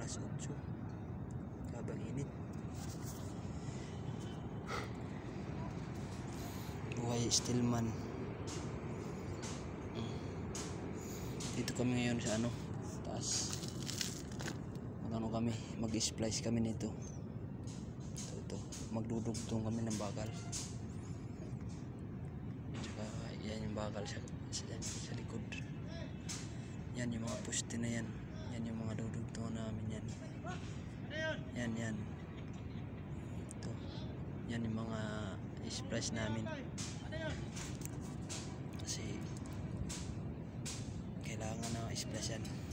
8. Kabang init. Buhay Stillman. Dito kami ngayon sa taas. Kami, mag-splice kami nito. Ito, magdudugtong kami ng bakal. Tsaka yan yung bakal sa likod. Yan yung mga poste na yan. Yan yung mga dudugtong namin yan. Yan. Ito. Yan yung mga splice namin. Kasi kailangan na splice yan.